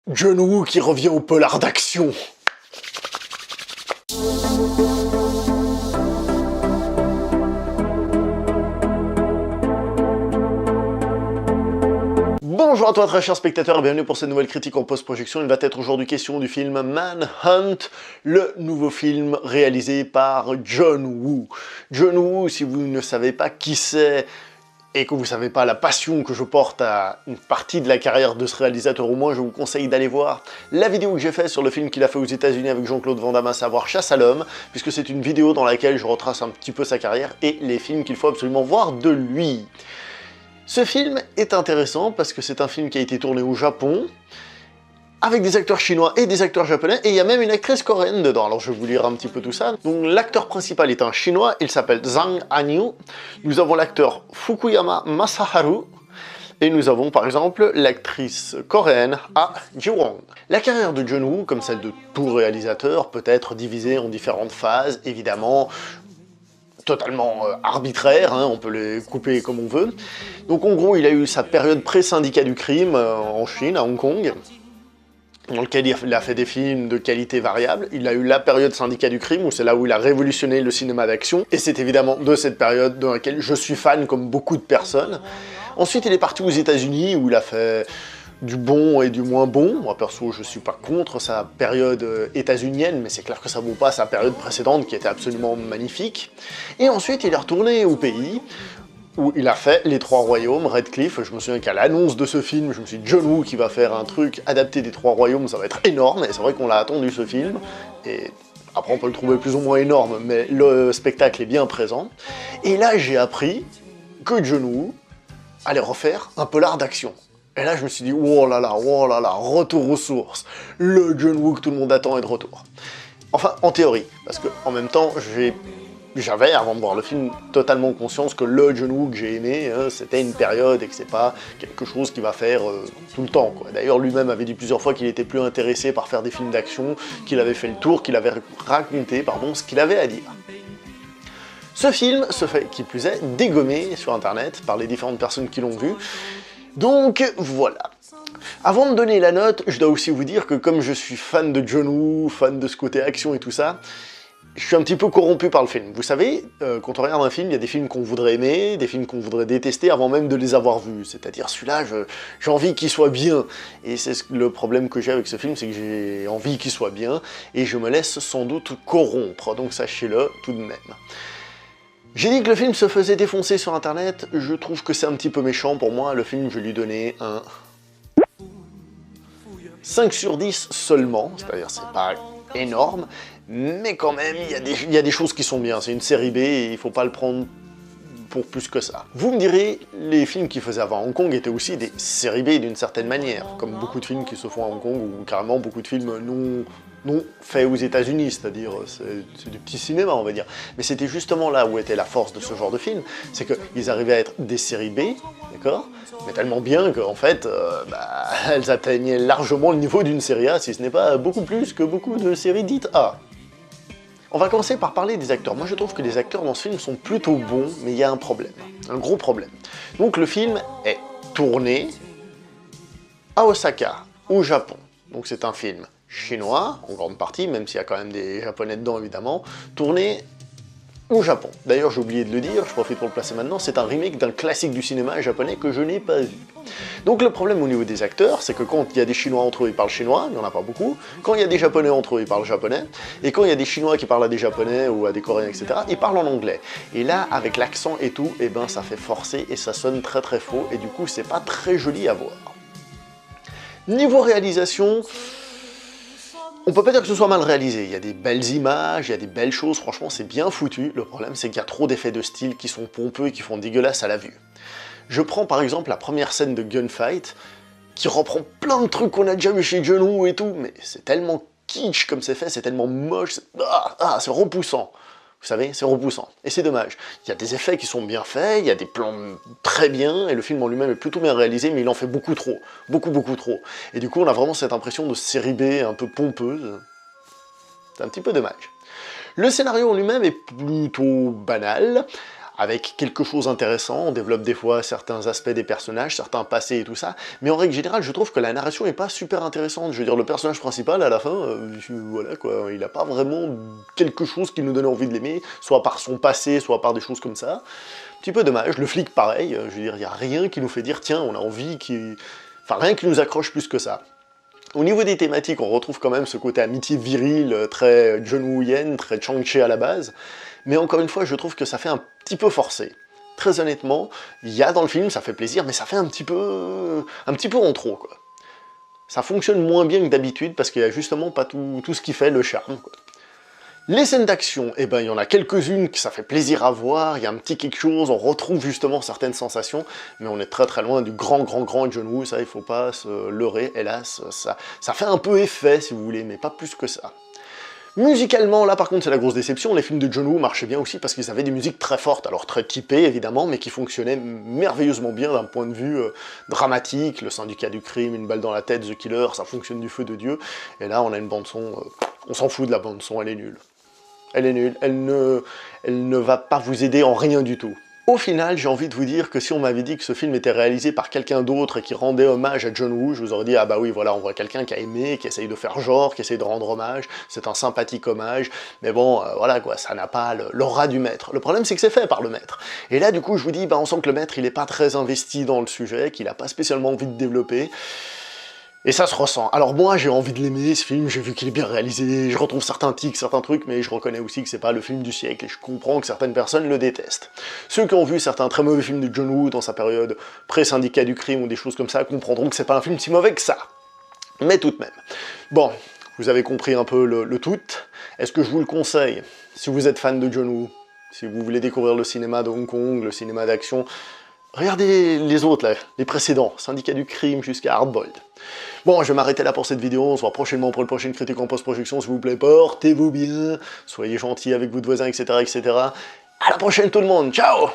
John Woo qui revient au polar d'action. Bonjour à toi très cher spectateur et bienvenue pour cette nouvelle critique en post-projection. Il va être aujourd'hui question du film Manhunt, le nouveau film réalisé par John Woo. John Woo, si vous ne savez pas qui c'est, et que vous ne savez pas la passion que je porte à une partie de la carrière de ce réalisateur, au moins je vous conseille d'aller voir la vidéo que j'ai faite sur le film qu'il a fait aux États-Unis avec Jean-Claude Van Damme, à savoir Chasse à l'homme, puisque c'est une vidéo dans laquelle je retrace un petit peu sa carrière et les films qu'il faut absolument voir de lui. Ce film est intéressant parce que c'est un film qui a été tourné au Japon, avec des acteurs chinois et des acteurs japonais, et il y a même une actrice coréenne dedans. Alors je vais vous lire un petit peu tout ça. Donc l'acteur principal est un chinois, il s'appelle Zhang Hanyu. Nous avons l'acteur Fukuyama Masaharu, et nous avons par exemple l'actrice coréenne Ah Ji-won. La carrière de John Woo, comme celle de tout réalisateur, peut être divisée en différentes phases, évidemment, totalement arbitraire, hein, on peut les couper comme on veut. Donc en gros, il a eu sa période pré-syndicat du crime en Chine, à Hong Kong, dans lequel il a fait des films de qualité variable. Il a eu la période syndicat du crime, où c'est là où il a révolutionné le cinéma d'action, et c'est évidemment de cette période dans laquelle je suis fan, comme beaucoup de personnes. Ensuite, il est parti aux États-Unis, où il a fait du bon et du moins bon. Moi perso, je suis pas contre sa période états-unienne, mais c'est clair que ça vaut pas sa période précédente qui était absolument magnifique. Et ensuite, il est retourné au pays, où il a fait Les Trois Royaumes, Red Cliff. Je me souviens qu'à l'annonce de ce film, je me suis dit John Woo qui va faire un truc adapté des Trois Royaumes, ça va être énorme, et c'est vrai qu'on l'a attendu ce film, et après on peut le trouver plus ou moins énorme, mais le spectacle est bien présent. Et là j'ai appris que John Woo allait refaire un polar d'action. Et là je me suis dit, oh là là, retour aux sources, le John Woo que tout le monde attend est de retour. Enfin, en théorie, parce que en même temps, j'avais, avant de voir le film, totalement conscience que le John Woo que j'ai aimé, hein, c'était une période et que c'est pas quelque chose qu'il va faire tout le temps, quoi. D'ailleurs, lui-même avait dit plusieurs fois qu'il était plus intéressé par faire des films d'action, qu'il avait fait le tour, qu'il avait raconté, pardon, ce qu'il avait à dire. Ce film se fait, qui plus est, dégommer sur internet par les différentes personnes qui l'ont vu. Donc voilà. Avant de donner la note, je dois aussi vous dire que comme je suis fan de John Woo, fan de ce côté action et tout ça, je suis un petit peu corrompu par le film. Vous savez, quand on regarde un film, il y a des films qu'on voudrait aimer, des films qu'on voudrait détester avant même de les avoir vus. C'est-à-dire celui-là, j'ai envie qu'il soit bien. Et c'est le problème que j'ai avec ce film, c'est que j'ai envie qu'il soit bien, et je me laisse sans doute corrompre. Donc sachez-le tout de même. J'ai dit que le film se faisait défoncer sur internet, je trouve que c'est un petit peu méchant pour moi. Le film, je vais lui donner un 5 sur 10 seulement, c'est-à-dire c'est pas énorme, mais quand même, il y a des choses qui sont bien. C'est une série B et il faut pas le prendre pour plus que ça. Vous me direz, les films qu'il faisait avant Hong Kong étaient aussi des séries B d'une certaine manière, comme beaucoup de films qui se font à Hong Kong, ou carrément beaucoup de films non faits aux États-Unis, c'est-à-dire c'est du petit cinéma, on va dire. Mais c'était justement là où était la force de ce genre de film, c'est qu'ils arrivaient à être des séries B, d'accord, mais tellement bien qu'en fait, elles atteignaient largement le niveau d'une série A, si ce n'est pas beaucoup plus que beaucoup de séries dites A. On va commencer par parler des acteurs. Moi je trouve que les acteurs dans ce film sont plutôt bons, mais il y a un problème, un gros problème. Donc le film est tourné à Osaka, au Japon. Donc c'est un film chinois, en grande partie, même s'il y a quand même des japonais dedans évidemment, tourné au Japon. D'ailleurs j'ai oublié de le dire, je profite pour le placer maintenant, c'est un remake d'un classique du cinéma japonais que je n'ai pas vu. Donc le problème au niveau des acteurs, c'est que quand il y a des Chinois entre eux, ils parlent chinois, il n'y en a pas beaucoup. Quand il y a des Japonais entre eux, ils parlent japonais. Et quand il y a des Chinois qui parlent à des Japonais ou à des Coréens, etc., ils parlent en anglais. Et là, avec l'accent et tout, eh ben ça fait forcer et ça sonne très très faux, et du coup c'est pas très joli à voir. Niveau réalisation, on peut pas dire que ce soit mal réalisé, il y a des belles images, il y a des belles choses, franchement c'est bien foutu. Le problème c'est qu'il y a trop d'effets de style qui sont pompeux et qui font dégueulasse à la vue. Je prends par exemple la première scène de gunfight, qui reprend plein de trucs qu'on a déjà vu chez John Woo et tout, mais c'est tellement kitsch comme c'est fait, c'est tellement moche, c'est repoussant. Vous savez, c'est repoussant, et c'est dommage. Il y a des effets qui sont bien faits, il y a des plans très bien, et le film en lui-même est plutôt bien réalisé, mais il en fait beaucoup trop. Beaucoup trop. Et du coup, on a vraiment cette impression de série B un peu pompeuse. C'est un petit peu dommage. Le scénario en lui-même est plutôt banal. avec quelque chose d'intéressant, on développe des fois certains aspects des personnages, certains passés et tout ça, mais en règle générale, je trouve que la narration n'est pas super intéressante. Je veux dire, le personnage principal, à la fin, voilà quoi, il n'a pas vraiment quelque chose qui nous donne envie de l'aimer, soit par son passé, soit par des choses comme ça. Un petit peu dommage, le flic pareil, je veux dire, il n'y a rien qui nous fait dire, tiens, on a envie, enfin rien qui nous accroche plus que ça. Au niveau des thématiques, on retrouve quand même ce côté amitié viril, très John Woo-yen, très Chang-Chi à la base, mais encore une fois, je trouve que ça fait un petit peu forcé. Très honnêtement, il y a dans le film, ça fait plaisir, mais ça fait un petit peu en trop, quoi. Ça fonctionne moins bien que d'habitude, parce qu'il y a justement pas tout ce qui fait le charme, quoi. Les scènes d'action, eh ben il y en a quelques-unes que ça fait plaisir à voir, il y a un petit quelque chose, on retrouve justement certaines sensations, mais on est très très loin du grand John Woo, ça il faut pas se leurrer, hélas, ça fait un peu effet si vous voulez, mais pas plus que ça. Musicalement, là par contre c'est la grosse déception, les films de John Woo marchaient bien aussi parce qu'ils avaient des musiques très fortes, alors très typées évidemment, mais qui fonctionnaient merveilleusement bien d'un point de vue dramatique, le syndicat du crime, une balle dans la tête, The Killer, ça fonctionne du feu de Dieu, et là on a une bande son, on s'en fout de la bande son, elle est nulle. Elle est nulle, elle ne va pas vous aider en rien du tout. Au final, j'ai envie de vous dire que si on m'avait dit que ce film était réalisé par quelqu'un d'autre et qui rendait hommage à John Woo, je vous aurais dit, ah bah oui, voilà, on voit quelqu'un qui a aimé, qui essaye de faire genre, qui essaye de rendre hommage, c'est un sympathique hommage, mais bon, voilà quoi, ça n'a pas l'aura du maître. Le problème, c'est que c'est fait par le maître. Et là, du coup, je vous dis, bah on sent que le maître, il est pas très investi dans le sujet, qu'il a pas spécialement envie de développer, et ça se ressent. Alors moi, j'ai envie de l'aimer, ce film, j'ai vu qu'il est bien réalisé, je retrouve certains tics, certains trucs, mais je reconnais aussi que c'est pas le film du siècle, et je comprends que certaines personnes le détestent. Ceux qui ont vu certains très mauvais films de John Woo dans sa période pré-syndicat du crime ou des choses comme ça, comprendront que c'est pas un film si mauvais que ça. Mais tout de même. Bon, vous avez compris un peu le tout. Est-ce que je vous le conseille, si vous êtes fan de John Woo, si vous voulez découvrir le cinéma de Hong Kong, le cinéma d'action, regardez les autres, là, les précédents, Syndicat du crime jusqu'à Hardboiled. Bon, je vais m'arrêter là pour cette vidéo, on se voit prochainement pour une prochaine critique en post-production, s'il vous plaît, portez-vous bien, soyez gentils avec votre voisin, etc., etc. À la prochaine tout le monde, ciao!